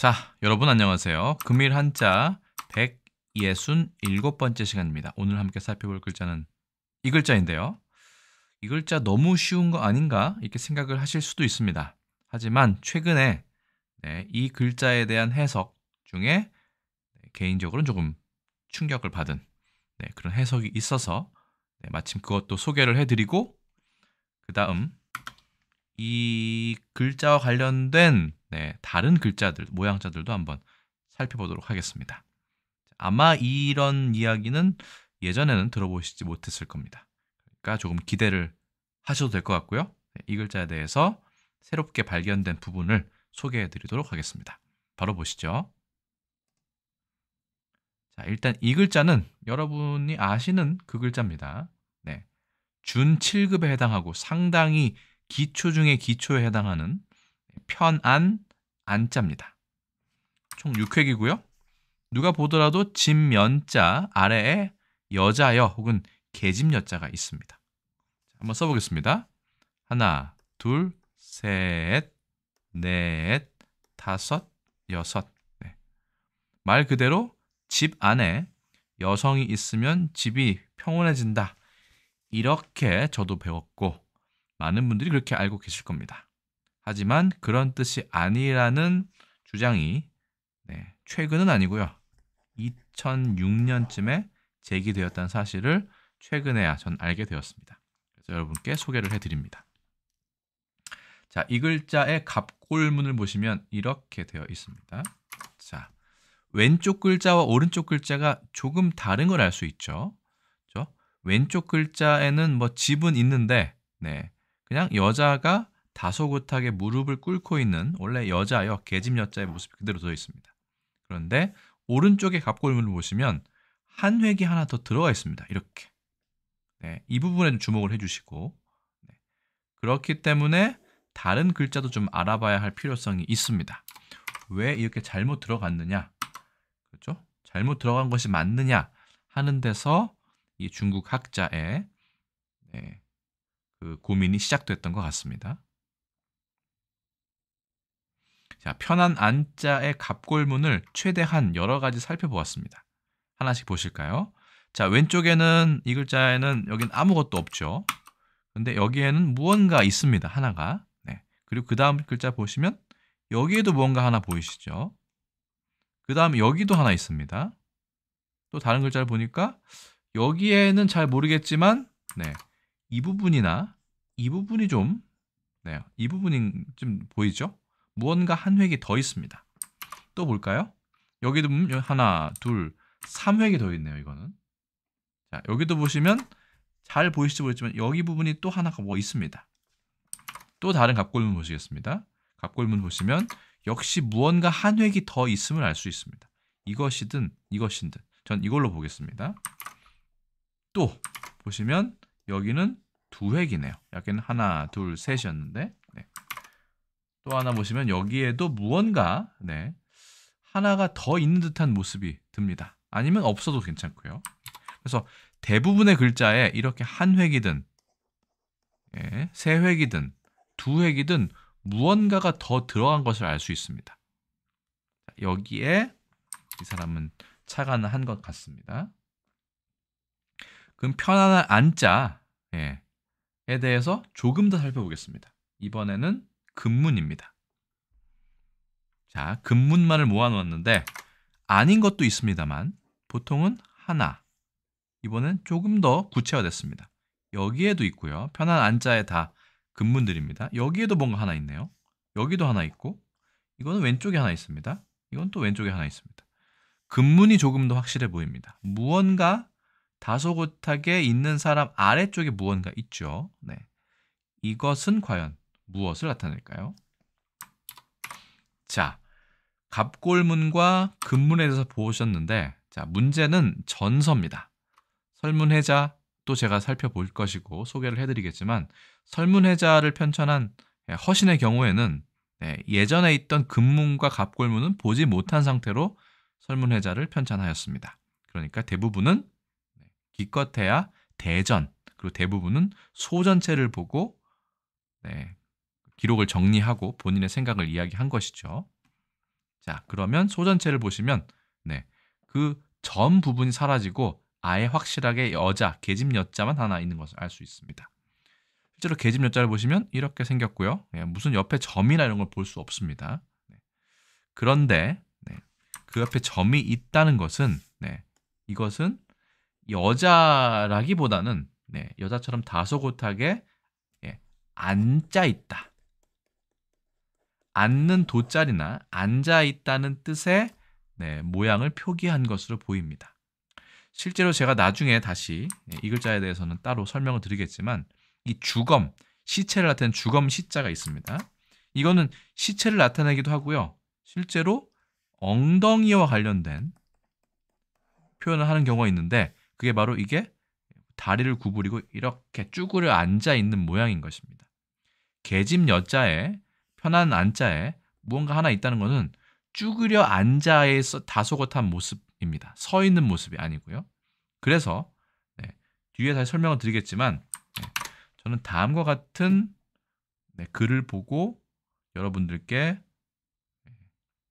자, 여러분 안녕하세요. 금일 한자 167번째 시간입니다. 오늘 함께 살펴볼 글자는 이 글자인데요. 이 글자 너무 쉬운 거 아닌가 이렇게 생각을 하실 수도 있습니다. 하지만 최근에 이 글자에 대한 해석 중에 개인적으로는 조금 충격을 받은 그런 해석이 있어서 마침 그것도 소개를 해드리고 그 다음 이 글자와 관련된 다른 글자들, 모양자들도 한번 살펴보도록 하겠습니다. 아마 이런 이야기는 예전에는 들어보시지 못했을 겁니다. 그러니까 조금 기대를 하셔도 될 것 같고요. 이 글자에 대해서 새롭게 발견된 부분을 소개해 드리도록 하겠습니다. 바로 보시죠. 자, 일단 이 글자는 여러분이 아시는 그 글자입니다. 준 7급에 해당하고 상당히 기초 중에 기초에 해당하는 편안 안자입니다. 총 6획이고요. 누가 보더라도 집면자 아래에 여자여 혹은 계집여자가 있습니다. 한번 써보겠습니다. 하나, 둘, 셋, 넷, 다섯, 여섯. 말 그대로 집 안에 여성이 있으면 집이 평온해진다. 이렇게 저도 배웠고 많은 분들이 그렇게 알고 계실 겁니다. 하지만 그런 뜻이 아니라는 주장이 최근은 아니고요. 2006년쯤에 제기되었다는 사실을 최근에야 전 알게 되었습니다. 그래서 여러분께 소개를 해드립니다. 자, 이 글자의 갑골문을 보시면 이렇게 되어 있습니다. 자, 왼쪽 글자와 오른쪽 글자가 조금 다른 걸 알 수 있죠. 그렇죠? 왼쪽 글자에는 뭐 집은 있는데 그냥 여자가 다소곳하게 무릎을 꿇고 있는 원래 여자여 계집여자의 모습이 그대로 되어 있습니다. 그런데 오른쪽의 갑골문을 보시면 한 획이 하나 더 들어가 있습니다. 이렇게 이 부분에 주목을 해주시고 그렇기 때문에 다른 글자도 좀 알아봐야 할 필요성이 있습니다. 왜 이렇게 잘못 들어갔느냐, 그렇죠? 잘못 들어간 것이 맞느냐 하는 데서 이 중국 학자의 그 고민이 시작됐던 것 같습니다. 자, 편한 안자의 갑골문을 최대한 여러 가지 살펴보았습니다. 하나씩 보실까요? 자, 왼쪽에는 이 글자에는 여긴 아무것도 없죠. 근데 여기에는 무언가 있습니다. 하나가. 그리고 그 다음 글자 보시면 여기에도 무언가 하나 보이시죠? 그 다음 여기도 하나 있습니다. 또 다른 글자를 보니까 여기에는 잘 모르겠지만 이 부분이나 이 부분이 좀 이 부분이 좀 보이죠? 무언가 한 획이 더 있습니다. 또 볼까요? 여기도 보면 하나, 둘, 3획이 더 있네요. 이거는. 자, 여기도 보시면 잘 보이실지 모르겠지만 여기 부분이 또 하나가 뭐 있습니다. 또 다른 갑골문 보시겠습니다. 갑골문 보시면 역시 무언가 한 획이 더 있음을 알 수 있습니다. 이것이든 이것이든 전 이걸로 보겠습니다. 또 보시면 여기는 두 획이네요. 여기는 하나, 둘, 셋이었는데 또 하나 보시면 여기에도 무언가 하나가 더 있는 듯한 모습이 듭니다. 아니면 없어도 괜찮고요. 그래서 대부분의 글자에 이렇게 한 획이든 세 획이든 두 획이든 무언가가 더 들어간 것을 알 수 있습니다. 여기에 이 사람은 착안을 한 것 같습니다. 그럼 편안한 안자에 대해서 조금 더 살펴보겠습니다. 이번에는 금문입니다. 자, 금문만을 모아놓았는데 아닌 것도 있습니다만 보통은 하나. 이번엔 조금 더 구체화됐습니다. 여기에도 있고요. 편한 안자에 다 금문들입니다. 여기에도 뭔가 하나 있네요. 여기도 하나 있고 이거는 왼쪽에 하나 있습니다. 이건 또 왼쪽에 하나 있습니다. 금문이 조금 더 확실해 보입니다. 무언가 다소곳하게 있는 사람 아래쪽에 무언가 있죠. 이것은 과연 무엇을 나타낼까요? 자, 갑골문과 금문에 대해서 보셨는데 자, 문제는 전서입니다. 설문해자 또 제가 살펴볼 것이고 소개를 해드리겠지만 설문해자를 편찬한 허신의 경우에는 예전에 있던 금문과 갑골문은 보지 못한 상태로 설문해자를 편찬하였습니다. 그러니까 대부분은 기껏해야 대전 그리고 대부분은 소전체를 보고 기록을 정리하고 본인의 생각을 이야기한 것이죠. 자, 그러면 소전체를 보시면 네, 그 전 부분이 사라지고 아예 확실하게 여자, 계집 여자만 하나 있는 것을 알 수 있습니다. 실제로 계집 여자를 보시면 이렇게 생겼고요. 네, 무슨 옆에 점이나 이런 걸 볼 수 없습니다. 네. 그런데 네, 그 옆에 점이 있다는 것은 네, 이것은 여자라기보다는 네, 여자처럼 다소곳하게 예, 앉아 있다. 앉는 도자리나 앉아 있다는 뜻의 네, 모양을 표기한 것으로 보입니다. 실제로 제가 나중에 다시 이 글자에 대해서는 따로 설명을 드리겠지만 이 주검, 시체를 나타내는 주검 시자가 있습니다. 이거는 시체를 나타내기도 하고요. 실제로 엉덩이와 관련된 표현을 하는 경우가 있는데 그게 바로 이게 다리를 구부리고 이렇게 쭈그려 앉아 있는 모양인 것입니다. 계집 여자에 편한 안자에 무언가 하나 있다는 것은 쭈그려 앉아서 다소곳한 모습입니다. 서 있는 모습이 아니고요. 그래서 네, 뒤에 다시 설명을 드리겠지만 네, 저는 다음과 같은 네, 글을 보고 여러분들께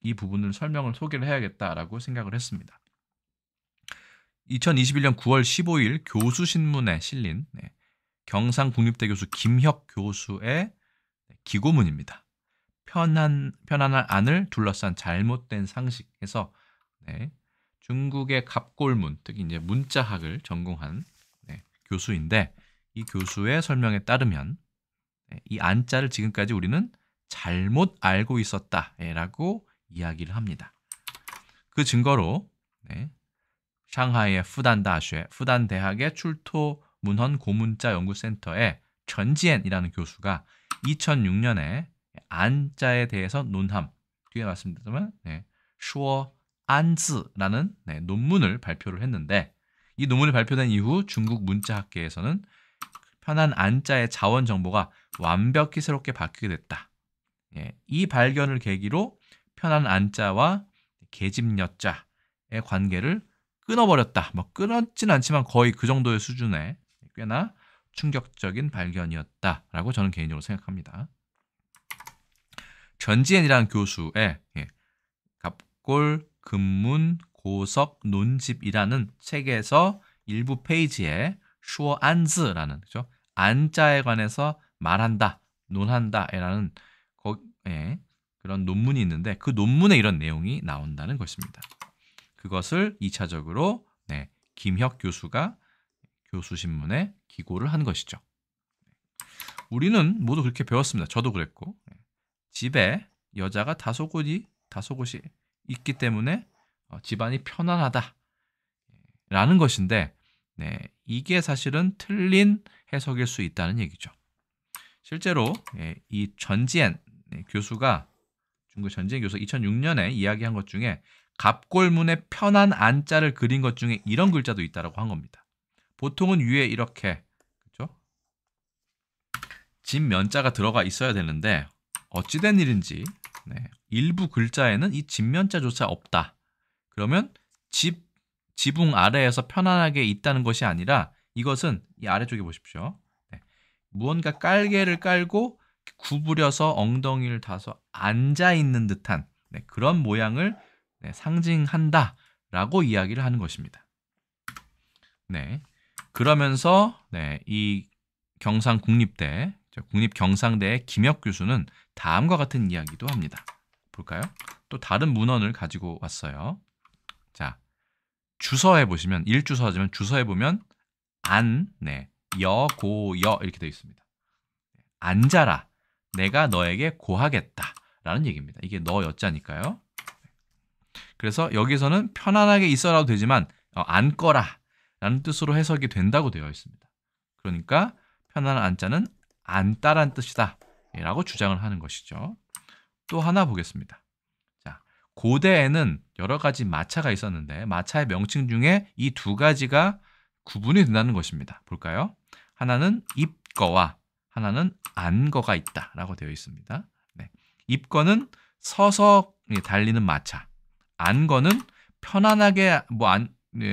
이 부분을 소개를 해야겠다라고 생각을 했습니다. 2021년 9월 15일 교수신문에 실린 네, 경상국립대 교수 김혁 교수의 기고문입니다. 편안한 안을 둘러싼 잘못된 상식에서 네, 중국의 갑골문, 특히 이제 문자학을 전공한 네, 교수인데 이 교수의 설명에 따르면 네, 이 안자를 지금까지 우리는 잘못 알고 있었다라고 이야기를 합니다. 그 증거로 네, 상하이의 푸단 대학의 출토 문헌 고문자 연구센터의 전지엔이라는 교수가 2006년에 안자에 대해서 논함, 뒤에 말씀드렸지만 네, 슈어 안즈라는 네, 논문을 발표를 했는데 이 논문이 발표된 이후 중국 문자학계에서는 편한 안자의 자원 정보가 완벽히 새롭게 바뀌게 됐다. 예, 이 발견을 계기로 편한 안자와 계집 여자의 관계를 끊어버렸다. 뭐 끊었진 않지만 거의 그 정도의 수준의 꽤나 충격적인 발견이었다라고 저는 개인적으로 생각합니다. 전지엔이라는 교수의 갑골, 금문, 고석, 논집이라는 책에서 일부 페이지에 슈어 안즈라는 그죠? 안자에 관해서 말한다, 논한다라는 그런 논문이 있는데 그 논문에 이런 내용이 나온다는 것입니다. 그것을 2차적으로 네, 김혁 교수가 교수신문에 기고를 한 것이죠. 우리는 모두 그렇게 배웠습니다. 저도 그랬고 집에 여자가 다소곳이 있기 때문에 집안이 편안하다 라는 것인데 네, 이게 사실은 틀린 해석일 수 있다는 얘기죠. 실제로 이 전지엔 교수가 중국 전지엔 교수 2006년에 이야기한 것 중에 갑골문에 편한 안자를 그린 것 중에 이런 글자도 있다라고 한 겁니다. 보통은 위에 이렇게 그렇죠? 집 면자가 들어가 있어야 되는데 어찌된 일인지 네, 일부 글자에는 이 집면자조차 없다. 그러면 지붕 아래에서 편안하게 있다는 것이 아니라 이것은 이 아래쪽에 보십시오. 네, 무언가 깔개를 깔고 구부려서 엉덩이를 다서 앉아 있는 듯한 네, 그런 모양을 네, 상징한다라고 이야기를 하는 것입니다. 네, 그러면서 네, 이 경상국립대 국립경상대의 김혁 교수는 다음과 같은 이야기도 합니다. 볼까요? 또 다른 문헌을 가지고 왔어요. 자, 주서에 보시면 일주서지만 주서에 보면 네, 고여 이렇게 되어 있습니다. 앉아라. 내가 너에게 고하겠다. 라는 얘기입니다. 이게 너 여자니까요. 그래서 여기서는 편안하게 있어라도 되지만 앉거라 라는 뜻으로 해석이 된다고 되어 있습니다. 그러니까 편안한 안자는 앉다란 뜻이다 라고 주장을 하는 것이죠. 또 하나 보겠습니다. 자, 고대에는 여러 가지 마차가 있었는데 마차의 명칭 중에 이 두 가지가 구분이 된다는 것입니다. 볼까요? 하나는 입거와 하나는 안거가 있다라고 되어 있습니다. 네. 입거는 서서 달리는 마차, 안거는 편안하게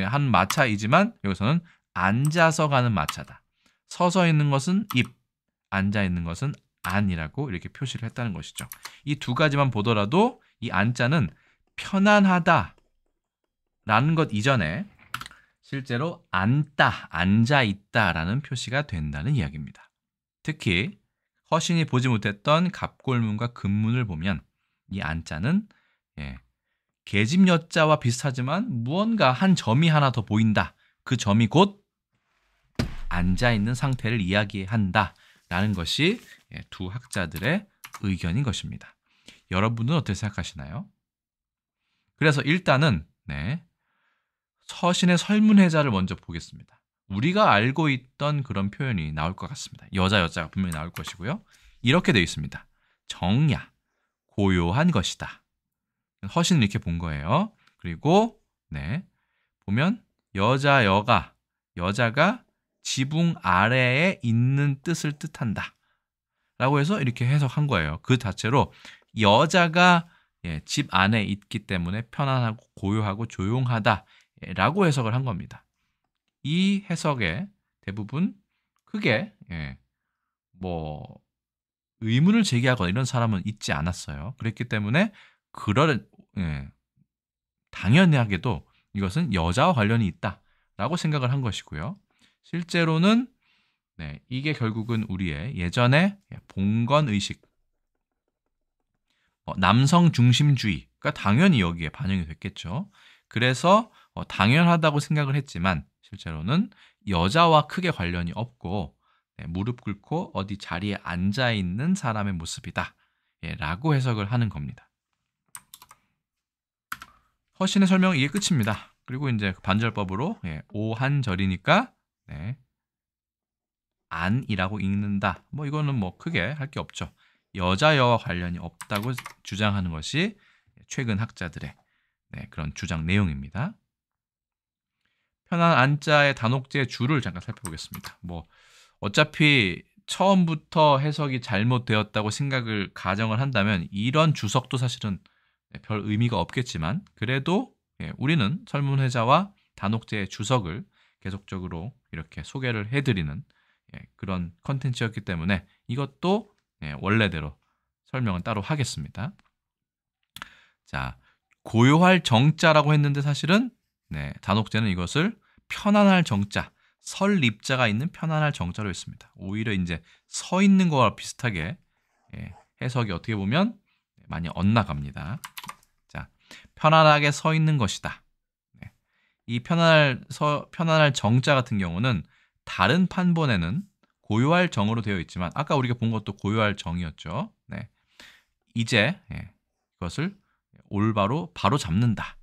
한 마차이지만 여기서는 앉아서 가는 마차다. 서서 있는 것은 입, 앉아 있는 것은 안이라고 이렇게 표시를 했다는 것이죠. 이 두 가지만 보더라도 이 안자는 편안하다 라는 것 이전에 실제로 앉다, 앉아있다 라는 표시가 된다는 이야기입니다. 특히 허신이 보지 못했던 갑골문과 금문을 보면 이 안자는 계집 여자와 비슷하지만 무언가 한 점이 하나 더 보인다. 그 점이 곧 앉아있는 상태를 이야기한다 라는 것이 두 학자들의 의견인 것입니다. 여러분은 어떻게 생각하시나요? 그래서 일단은 서신의 설문해자를 먼저 보겠습니다. 우리가 알고 있던 그런 표현이 나올 것 같습니다. 여자가 분명히 나올 것이고요. 이렇게 되어 있습니다. 정야, 고요한 것이다. 허신을 이렇게 본 거예요. 그리고 보면 여자가 지붕 아래에 있는 뜻을 뜻한다 라고 해서 이렇게 해석한 거예요. 그 자체로 여자가 집 안에 있기 때문에 편안하고 고요하고 조용하다 라고 해석을 한 겁니다. 이 해석에 대부분 크게 의문을 제기하거나 이런 사람은 있지 않았어요. 그랬기 때문에 당연하게도 이것은 여자와 관련이 있다라고 생각을 한 것이고요. 실제로는 이게 결국은 우리의 예전에 봉건의식, 남성 중심주의가 당연히 여기에 반영이 됐겠죠. 그래서 당연하다고 생각을 했지만 실제로는 여자와 크게 관련이 없고 무릎 꿇고 어디 자리에 앉아있는 사람의 모습이다 라고 해석을 하는 겁니다. 허신의 설명은 이게 끝입니다. 그리고 이제 반절법으로 오한절이니까 안이라고 읽는다. 이거는 크게 할 게 없죠. 여자와 관련이 없다고 주장하는 것이 최근 학자들의 그런 주장 내용입니다. 편한 안자의 단옥제의 주를 잠깐 살펴보겠습니다. 어차피 처음부터 해석이 잘못되었다고 생각을 가정을 한다면 이런 주석도 사실은 별 의미가 없겠지만 그래도 우리는 설문회자와 단옥제의 주석을 계속적으로 이렇게 소개를 해드리는 그런 컨텐츠였기 때문에 이것도 원래대로 설명은 따로 하겠습니다. 자, 고요할 정자라고 했는데 사실은 단옥제는 이것을 편안할 정자, 설립자가 있는 편안할 정자로 했습니다. 오히려 이제 서 있는 거와 비슷하게 해석이 어떻게 보면 많이 엇나갑니다. 자, 편안하게 서 있는 것이다. 이 편안할 정자 같은 경우는 다른 판본에는 고요할 정으로 되어 있지만 아까 우리가 본 것도 고요할 정이었죠. 이제 이것을 올바로 바로 잡는다.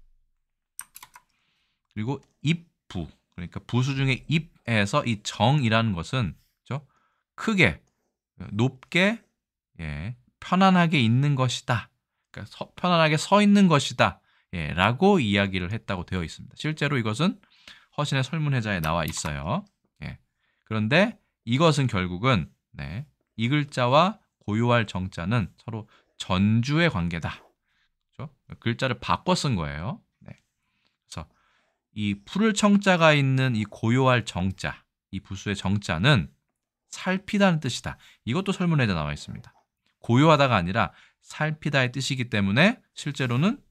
그리고 입부, 그러니까 부수 중에 입에서 이 정이라는 것은 크게 높게 편안하게 있는 것이다. 그러니까 편안하게 서 있는 것이다. 라고 이야기를 했다고 되어 있습니다. 실제로 이것은 허신의 설문회자에 나와 있어요. 그런데 이것은 결국은 이 글자와 고요할 정자는 서로 전주의 관계다. 그렇죠? 글자를 바꿔 쓴 거예요. 그래서 이 풀을 청자가 있는 이 고요할 정자, 이 부수의 정자는 살피다는 뜻이다. 이것도 설문회자에 나와 있습니다. 고요하다가 아니라 살피다의 뜻이기 때문에 실제로는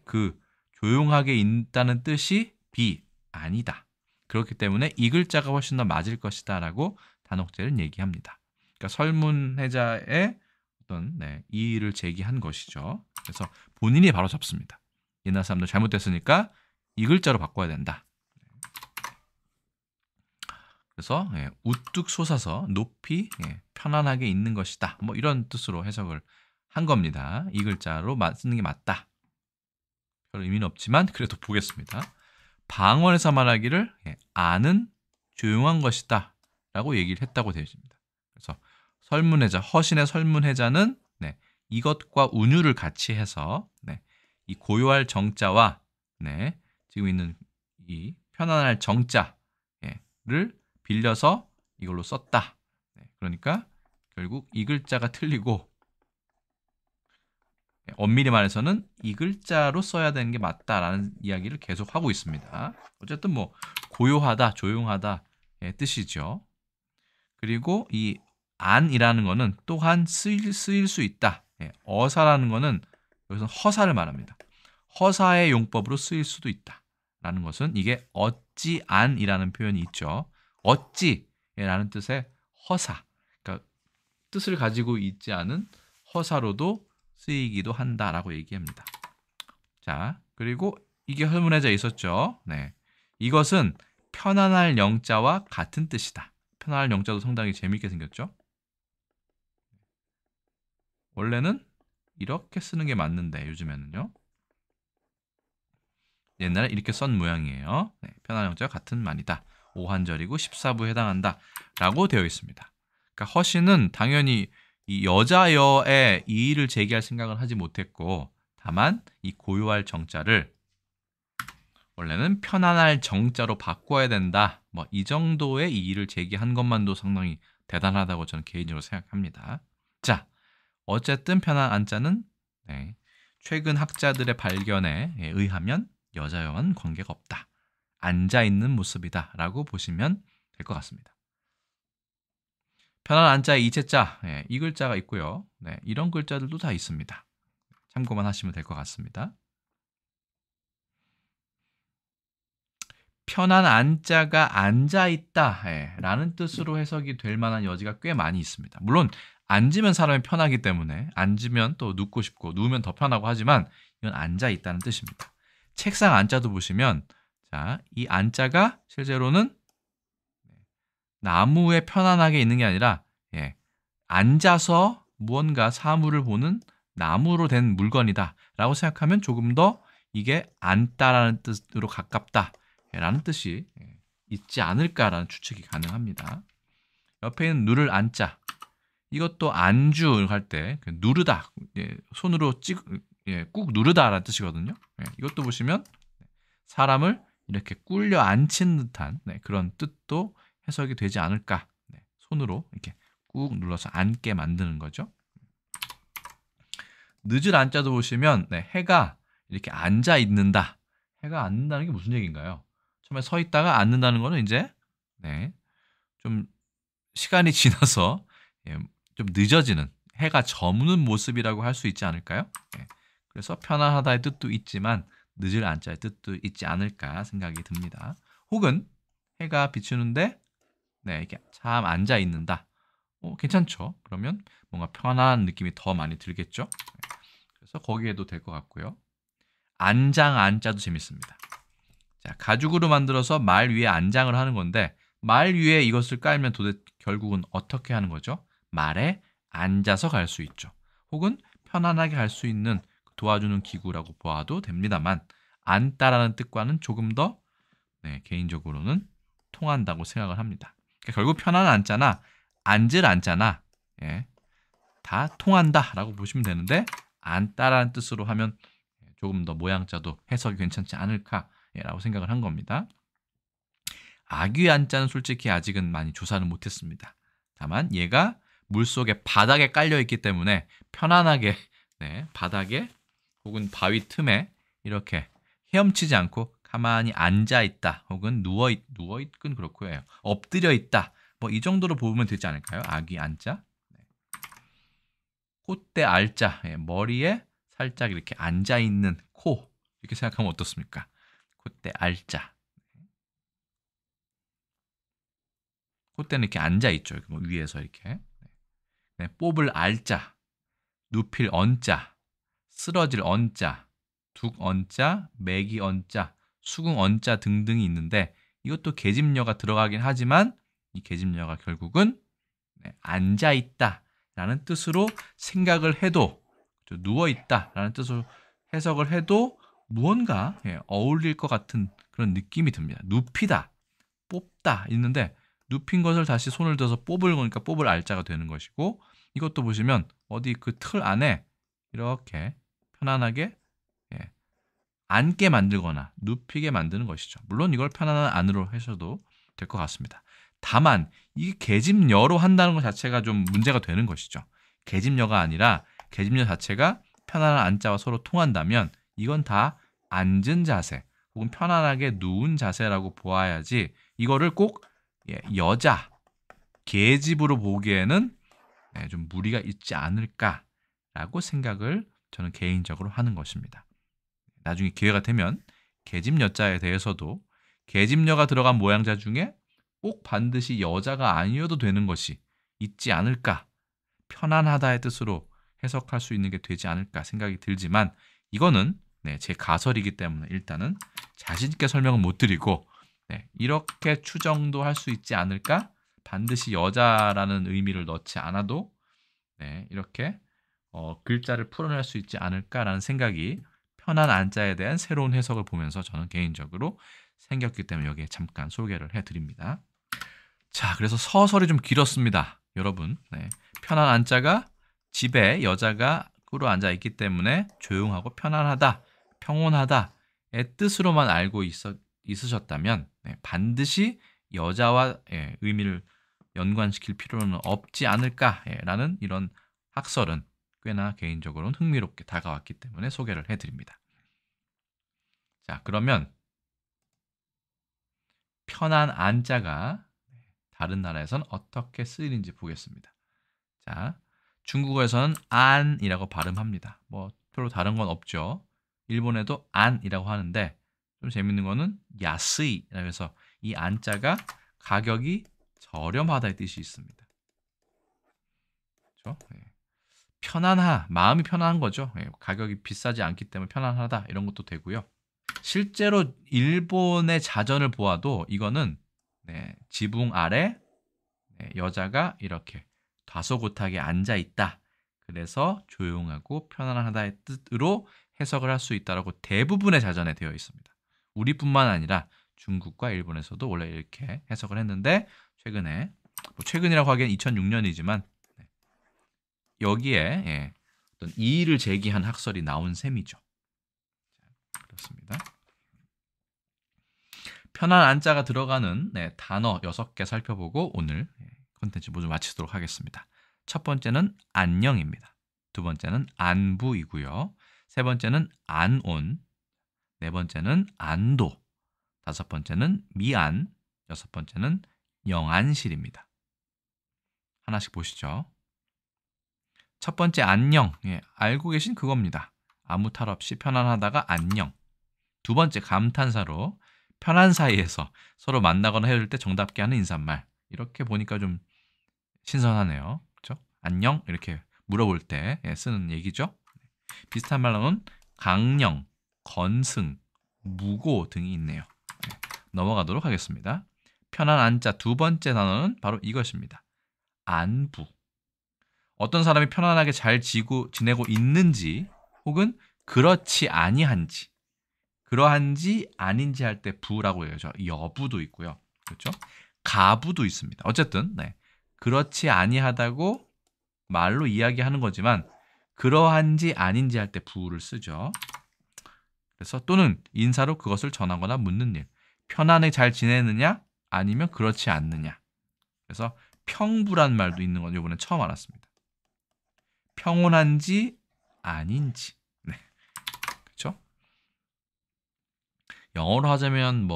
그 조용하게 있다는 뜻이 아니다. 그렇기 때문에 이 글자가 훨씬 더 맞을 것이다 라고 단옥제는 얘기합니다. 그러니까 설문회자의 어떤 이의를 제기한 것이죠. 그래서 본인이 바로 잡습니다. 옛날 사람들 잘못됐으니까 이 글자로 바꿔야 된다. 그래서 우뚝 솟아서 높이 편안하게 있는 것이다. 이런 뜻으로 해석을 한 겁니다. 이 글자로 쓰는 게 맞다. 별 의미는 없지만 그래도 보겠습니다. 방언에서 말하기를 아는 조용한 것이다 라고 얘기를 했다고 되어 있습니다. 그래서 설문회자, 허신의 설문회자는 이것과 운유를 같이 해서 이 고요할 정자와 지금 있는 이 편안할 정자를 빌려서 이걸로 썼다. 그러니까 결국 이 글자가 틀리고 엄밀히 말해서는 이 글자로 써야 되는 게 맞다라는 이야기를 계속 하고 있습니다. 어쨌든 고요하다, 조용하다의 뜻이죠. 그리고 이 안이라는 거는 또한 쓰일 수 있다. 어사라는 거는 여기서 허사를 말합니다. 허사의 용법으로 쓰일 수도 있다. 라는 것은 이게 어찌 안이라는 표현이 있죠. 어찌라는 뜻의 허사, 그러니까 뜻을 가지고 있지 않은 허사로도 쓰이기도 한다라고 얘기합니다. 자, 그리고 이게 흘문해져 있었죠. 네, 이것은 편안할 영자와 같은 뜻이다. 편안할 영자도 상당히 재밌게 생겼죠. 원래는 이렇게 쓰는 게 맞는데 요즘에는요. 옛날에 이렇게 쓴 모양이에요. 네, 편안한 영자와 같은 말이다. 5한절이고 14부에 해당한다. 라고 되어 있습니다. 그러니까 허신은 당연히 이 여자여의 이의를 제기할 생각을 하지 못했고 다만 이 고요할 정자를 원래는 편안할 정자로 바꿔야 된다. 뭐 이 정도의 이의를 제기한 것만도 상당히 대단하다고 저는 개인적으로 생각합니다. 자, 어쨌든 편안 안자는 네, 최근 학자들의 발견에 의하면 여자와는 관계가 없다. 앉아있는 모습이다. 라고 보시면 될 것 같습니다. 편안 안자의 이체자, 이 글자가 있고요. 네, 이런 글자들도 다 있습니다. 참고만 하시면 될 것 같습니다. 편안 안자가 앉아있다 라는 뜻으로 해석이 될 만한 여지가 꽤 많이 있습니다. 물론 앉으면 사람이 편하기 때문에 앉으면 또 눕고 싶고 누우면 더 편하고 하지만 이건 앉아있다는 뜻입니다. 책상 안자도 보시면 자, 이 안자가 실제로는 나무에 편안하게 있는 게 아니라 앉아서 무언가 사물을 보는 나무로 된 물건이다 라고 생각하면 조금 더 이게 앉다라는 뜻으로 가깝다 라는 뜻이 있지 않을까라는 추측이 가능합니다. 옆에 있는 누를 안자, 이것도 안주할 때 누르다, 손으로 꾹 누르다라는 뜻이거든요. 이것도 보시면 사람을 이렇게 꿀려 앉힌 듯한 그런 뜻도 해석이 되지 않을까. 손으로 이렇게 꾹 눌러서 앉게 만드는 거죠. 늦을 안자도 보시면 해가 이렇게 앉아 있는다. 해가 앉는다는 게 무슨 얘기인가요? 처음에 서 있다가 앉는다는 거는 이제 좀 시간이 지나서 좀 늦어지는, 해가 저무는 모습이라고 할 수 있지 않을까요? 그래서 편안하다의 뜻도 있지만 늦을 안자의 뜻도 있지 않을까 생각이 듭니다. 혹은 해가 비추는데 이렇게 참 앉아 있는다. 괜찮죠? 그러면 뭔가 편안한 느낌이 더 많이 들겠죠? 그래서 거기에도 될 것 같고요. 안장 안자도 재밌습니다. 자, 가죽으로 만들어서 말 위에 안장을 하는 건데 말 위에 이것을 깔면 결국은 어떻게 하는 거죠? 말에 앉아서 갈 수 있죠. 혹은 편안하게 갈 수 있는 도와주는 기구라고 보아도 됩니다만 앉다라는 뜻과는 조금 더 개인적으로는 통한다고 생각을 합니다. 그러니까 결국 편안한 앉자나 앉을 앉자나 다 통한다라고 보시면 되는데 앉다라는 뜻으로 하면 조금 더 모양자도 해석이 괜찮지 않을까라고 생각을 한 겁니다. 아귀 안자는 솔직히 아직은 많이 조사는 못했습니다. 다만 얘가 물속에 바닥에 깔려 있기 때문에 편안하게 바닥에 혹은 바위 틈에 이렇게 헤엄치지 않고 가만히 앉아 있다 혹은 누워 있긴 그렇고요. 엎드려 있다. 뭐 이 정도로 보면 되지 않을까요? 아귀 안자. 콧대 알자. 머리에 살짝 이렇게 앉아 있는 코. 이렇게 생각하면 어떻습니까? 콧대 알자. 콧대는 이렇게 앉아 있죠. 뭐 위에서 이렇게. 뽑을 알자. 눕힐 언자. 쓰러질 언자. 둑 언자, 매기 언자, 수궁 언자 등등이 있는데 이것도 계집녀가 들어가긴 하지만 이 계집녀가 결국은 앉아있다라는 뜻으로 생각을 해도 누워있다라는 뜻으로 해석을 해도 무언가 어울릴 것 같은 그런 느낌이 듭니다. 눕히다, 뽑다 있는데 눕힌 것을 다시 손을 들어서 뽑을 거니까 뽑을 알자가 되는 것이고 이것도 보시면 어디 그 틀 안에 이렇게 편안하게 앉게 만들거나 눕히게 만드는 것이죠. 물론 이걸 편안한 안으로 하셔도 될 것 같습니다. 다만 이 계집녀로 한다는 것 자체가 좀 문제가 되는 것이죠. 계집녀가 아니라 계집녀 자체가 편안한 안자와 서로 통한다면 이건 다 앉은 자세 혹은 편안하게 누운 자세라고 보아야지 이거를 꼭 여자, 계집으로 보기에는 좀 무리가 있지 않을까라고 생각을 저는 개인적으로 하는 것입니다. 나중에 기회가 되면 계집여자에 대해서도 계집여가 들어간 모양자 중에 꼭 반드시 여자가 아니어도 되는 것이 있지 않을까, 편안하다의 뜻으로 해석할 수 있는 게 되지 않을까 생각이 들지만 이거는 제 가설이기 때문에 일단은 자신 있게 설명은 못 드리고 이렇게 추정도 할 수 있지 않을까, 반드시 여자라는 의미를 넣지 않아도 이렇게 글자를 풀어낼 수 있지 않을까라는 생각이 편한 안자에 대한 새로운 해석을 보면서 저는 개인적으로 생겼기 때문에 여기에 잠깐 소개를 해드립니다. 자, 그래서 서설이 좀 길었습니다. 여러분, 편한 안자가 집에 여자가 꿇어 앉아 있기 때문에 조용하고 편안하다, 평온하다의 뜻으로만 알고 있으셨다면 반드시 여자와 의미를 연관시킬 필요는 없지 않을까라는 이런 학설은 꽤나 개인적으로는 흥미롭게 다가왔기 때문에 소개를 해드립니다. 자, 그러면 편한 안자가 다른 나라에서는 어떻게 쓰이는지 보겠습니다. 자, 중국어에서는 안이라고 발음합니다. 뭐 별로 다른 건 없죠. 일본에도 안이라고 하는데 좀 재밌는 거는 야스이라고 해서 이 안자가 가격이 저렴하다의 뜻이 있습니다. 그렇죠? 마음이 편안한 거죠. 가격이 비싸지 않기 때문에 편안하다 이런 것도 되고요. 실제로 일본의 자전을 보아도 이거는 지붕 아래 여자가 이렇게 다소곳하게 앉아 있다. 그래서 조용하고 편안하다의 뜻으로 해석을 할 수 있다라고 대부분의 자전에 되어 있습니다. 우리뿐만 아니라 중국과 일본에서도 원래 이렇게 해석을 했는데 최근에 최근이라고 하기엔 2006년이지만 여기에 어떤 이의를 제기한 학설이 나온 셈이죠. 그렇습니다. 편한 안자가 들어가는 단어 6개 살펴보고 오늘 콘텐츠 모두 마치도록 하겠습니다. 첫 번째는 안녕입니다. 두 번째는 안부이고요. 세 번째는 안온, 네 번째는 안도, 다섯 번째는 미안, 여섯 번째는 영안실입니다. 하나씩 보시죠. 첫 번째 안녕, 알고 계신 그겁니다. 아무 탈 없이 편안하다가 안녕. 두 번째 감탄사로 편한 사이에서 서로 만나거나 헤어질 때 정답게 하는 인사말. 이렇게 보니까 좀 신선하네요. 그렇죠? 안녕 이렇게 물어볼 때 쓰는 얘기죠. 비슷한 말로는 강령, 건승, 무고 등이 있네요. 넘어가도록 하겠습니다. 편한 안자 두 번째 단어는 바로 이것입니다. 안부. 어떤 사람이 편안하게 잘 지내고 있는지 혹은 그렇지 아니한지, 그러한지 아닌지 할 때 부라고 얘기하죠. 여부도 있고요. 그렇죠? 가부도 있습니다. 어쨌든 그렇지 아니하다고 말로 이야기하는 거지만 그러한지 아닌지 할 때 부를 쓰죠. 그래서 또는 인사로 그것을 전하거나 묻는 일. 편안하게 잘 지내느냐 아니면 그렇지 않느냐. 그래서 평부란 말도 있는 건 이번에 처음 알았습니다. 평온한지 아닌지. 그렇죠? 영어로 하자면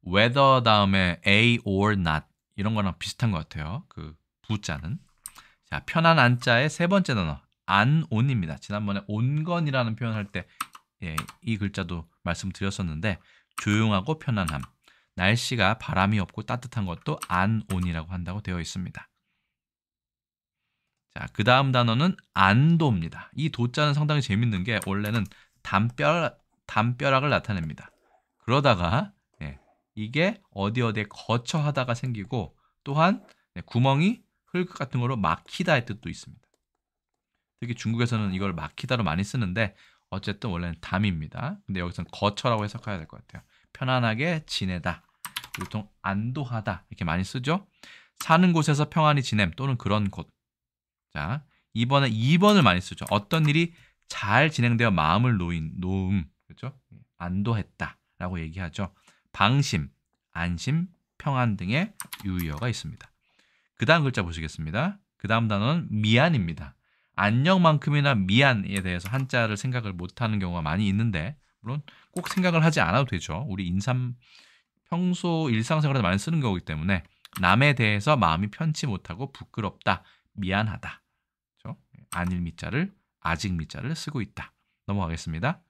whether 다음에 a or not 이런 거랑 비슷한 것 같아요. 그 부자는. 자, 편한 안자의 세 번째 단어 안온입니다. 지난번에 온건이라는 표현할 때 이 글자도 말씀드렸었는데 조용하고 편안함. 날씨가 바람이 없고 따뜻한 것도 안온이라고 한다고 되어 있습니다. 자, 그 다음 단어는 안도입니다. 이 도자는 상당히 재밌는 게 원래는 담벼락을 나타냅니다. 그러다가 이게 어디에 거쳐 하다가 생기고 또한 구멍이 흙 같은 거로 막히다의 뜻도 있습니다. 특히 중국에서는 이걸 막히다로 많이 쓰는데 어쨌든 원래는 담입니다. 근데 여기서는 거쳐라고 해석해야 될 것 같아요. 편안하게 지내다. 보통 안도하다 이렇게 많이 쓰죠. 사는 곳에서 평안히 지냄 또는 그런 곳. 자, 이번에 2번을 많이 쓰죠. 어떤 일이 잘 진행되어 마음을 놓음. 그렇죠? 안도했다라고 얘기하죠. 방심, 안심, 평안 등의 유의어가 있습니다. 그 다음 글자 보시겠습니다. 그 다음 단어는 미안입니다. 안녕만큼이나 미안에 대해서 한자를 생각을 못하는 경우가 많이 있는데 물론 꼭 생각을 하지 않아도 되죠. 우리 평소 일상생활에서 많이 쓰는 거기 때문에 남에 대해서 마음이 편치 못하고 부끄럽다, 미안하다. 그렇죠? 아닐 미자를 아직 미자를 쓰고 있다. 넘어가겠습니다.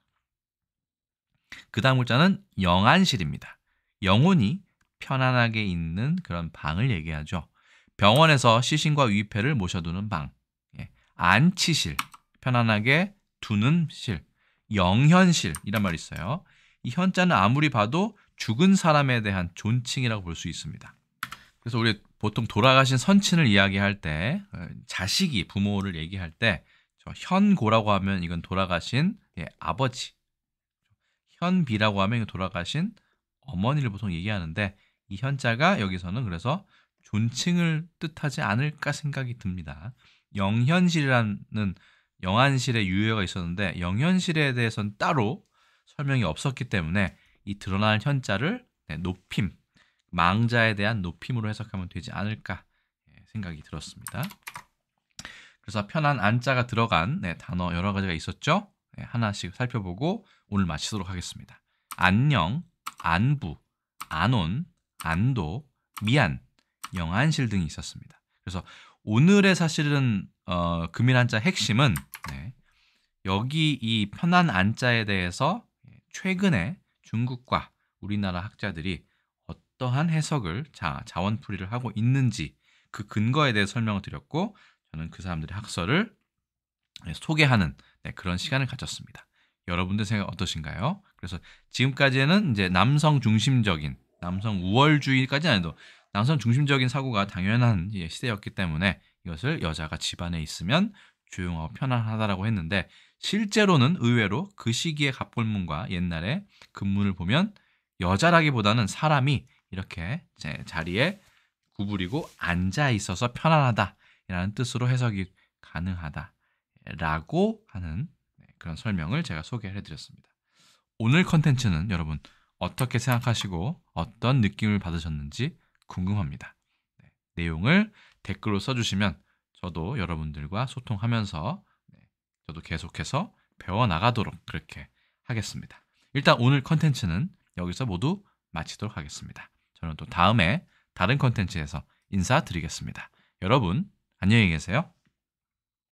그 다음 글자는 영안실입니다. 영혼이 편안하게 있는 그런 방을 얘기하죠. 병원에서 시신과 위패를 모셔두는 방, 안치실, 편안하게 두는 실, 영현실 이란 말이 있어요. 이 현자는 아무리 봐도 죽은 사람에 대한 존칭이라고 볼 수 있습니다. 그래서 우리 보통 돌아가신 선친을 이야기할 때, 자식이 부모를 얘기할 때 현고라고 하면 이건 돌아가신 아버지, 현비라고 하면 이건 돌아가신 어머니를 보통 얘기하는데, 이 현자가 여기서는 그래서 존칭을 뜻하지 않을까 생각이 듭니다. 영현실이라는 영안실의 유효가 있었는데 영현실에 대해서는 따로 설명이 없었기 때문에 이 드러날 현자를 높임, 망자에 대한 높임으로 해석하면 되지 않을까 생각이 들었습니다. 그래서 편한 안자가 들어간 단어 여러 가지가 있었죠. 하나씩 살펴보고 오늘 마치도록 하겠습니다. 안녕, 안부, 안온, 안도, 미안, 영안실 등이 있었습니다. 그래서 오늘의 사실은 금일 한자 핵심은 여기 이 편한 안자에 대해서 최근에 중국과 우리나라 학자들이 어떠한 해석을 자원풀이를 하고 있는지 그 근거에 대해 설명을 드렸고, 저는 그 사람들의 학설을 소개하는 그런 시간을 가졌습니다. 여러분들 생각 어떠신가요? 그래서 지금까지는 이제 남성 중심적인, 남성 우월주의까지는 아니도 남성 중심적인 사고가 당연한 시대였기 때문에 이것을 여자가 집안에 있으면 조용하고 편안하다라고 했는데, 실제로는 의외로 그 시기의 갑골문과 옛날에 근문을 보면 여자라기보다는 사람이 이렇게 자리에 구부리고 앉아 있어서 편안하다라는 뜻으로 해석이 가능하다라고 하는 그런 설명을 제가 소개를 해드렸습니다. 오늘 컨텐츠는 여러분 어떻게 생각하시고 어떤 느낌을 받으셨는지 궁금합니다. 내용을 댓글로 써주시면 저도 여러분들과 소통하면서 저도 계속해서 배워나가도록 그렇게 하겠습니다. 일단 오늘 컨텐츠는 여기서 모두 마치도록 하겠습니다. 저는 또 다음에 다른 컨텐츠에서 인사드리겠습니다. 여러분 안녕히 계세요.